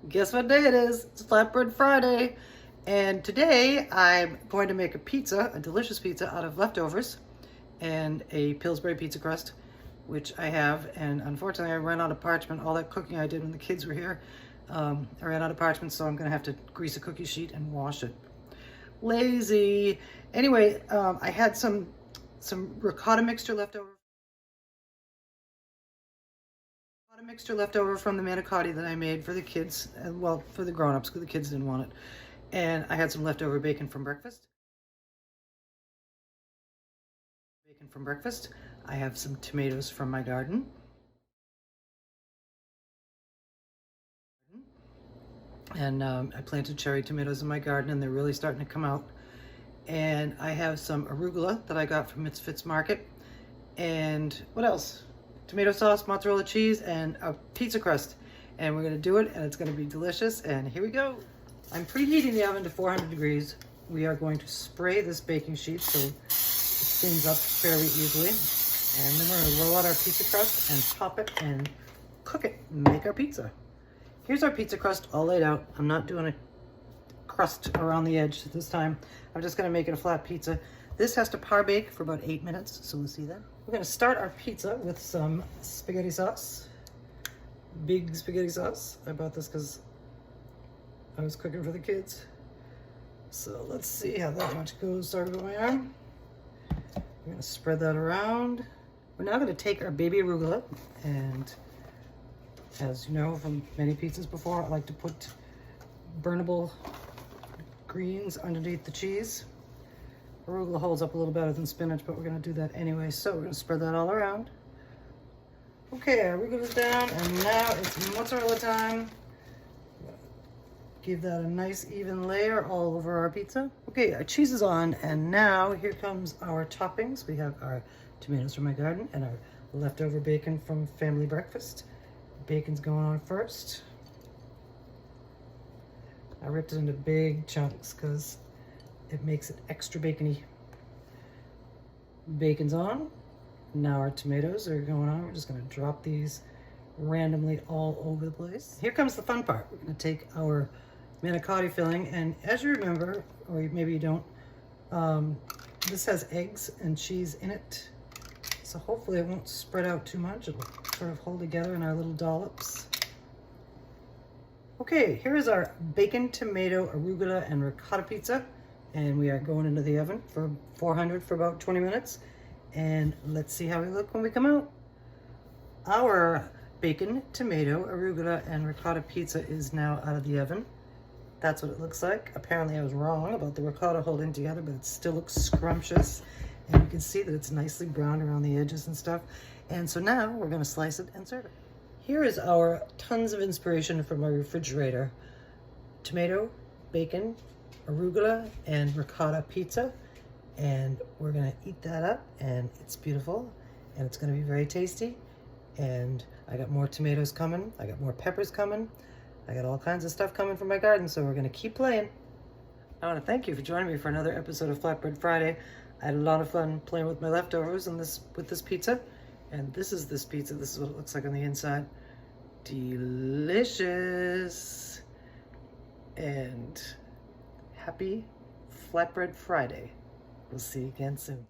Guess what day it is? It's Flatbread Friday. And today I'm going to make a pizza, a delicious pizza out of leftovers and a Pillsbury pizza crust, which I have. And unfortunately I ran out of parchment. All that cooking I did when the kids were here, I ran out of parchment, so I'm gonna have to grease a cookie sheet and wash it. Lazy. Anyway, I had some ricotta mixture left over. Mixture left over from the manicotti that I made for the kids, well, for the grown-ups, because the kids didn't want it. And I had some leftover bacon from breakfast. I have some tomatoes from my garden. And I planted cherry tomatoes in my garden, and they're really starting to come out. And I have some arugula that I got from Misfits Market. And what else? Tomato sauce, mozzarella cheese, and a pizza crust. And we're gonna do it, and it's gonna be delicious. And here we go. I'm preheating the oven to 400 degrees. We are going to spray this baking sheet so it steams up fairly easily. And then we're gonna roll out our pizza crust and pop it and cook it and make our pizza. Here's our pizza crust all laid out. I'm not doing a crust around the edge this time. I'm just gonna make it a flat pizza. This has to par bake for about 8 minutes, so we'll see that. We're gonna start our pizza with some spaghetti sauce. Big spaghetti sauce. I bought this because I was cooking for the kids. So let's see how that much goes over my arm. We're gonna spread that around. We're now gonna take our baby arugula, and as you know from many pizzas before, I like to put burnable greens underneath the cheese. Arugula holds up a little better than spinach, but we're gonna do that anyway. So we're gonna spread that all around. Okay, arugula's down, and now it's mozzarella time. Give that a nice even layer all over our pizza. Okay, our cheese is on, and now here comes our toppings. We have our tomatoes from my garden and our leftover bacon from family breakfast. Bacon's going on first. I ripped it into big chunks because it makes it extra bacony. Bacon's on. Now our tomatoes are going on. We're just gonna drop these randomly all over the place. Here comes the fun part. We're gonna take our manicotti filling, and as you remember, or maybe you don't, this has eggs and cheese in it. So hopefully it won't spread out too much. It'll sort of hold together in our little dollops. Okay, here is our bacon, tomato, arugula, and ricotta pizza. And we are going into the oven for 400 for about 20 minutes. And let's see how we look when we come out. Our bacon, tomato, arugula, and ricotta pizza is now out of the oven. That's what it looks like. Apparently I was wrong about the ricotta holding together, but it still looks scrumptious. And you can see that it's nicely browned around the edges and stuff. And so now we're gonna slice it and serve it. Here is our tons of inspiration from our refrigerator. Tomato, bacon, arugula, and ricotta pizza. And we're gonna eat that up, and it's beautiful, and it's gonna be very tasty. And I got more tomatoes coming, I got more peppers coming, I got all kinds of stuff coming from my garden, so we're gonna keep playing. I wanna thank you for joining me for another episode of Flatbread Friday. I had a lot of fun playing with my leftovers and with this pizza. And this is this pizza. This is what it looks like on the inside. Delicious. And happy Flatbread Friday. We'll see you again soon.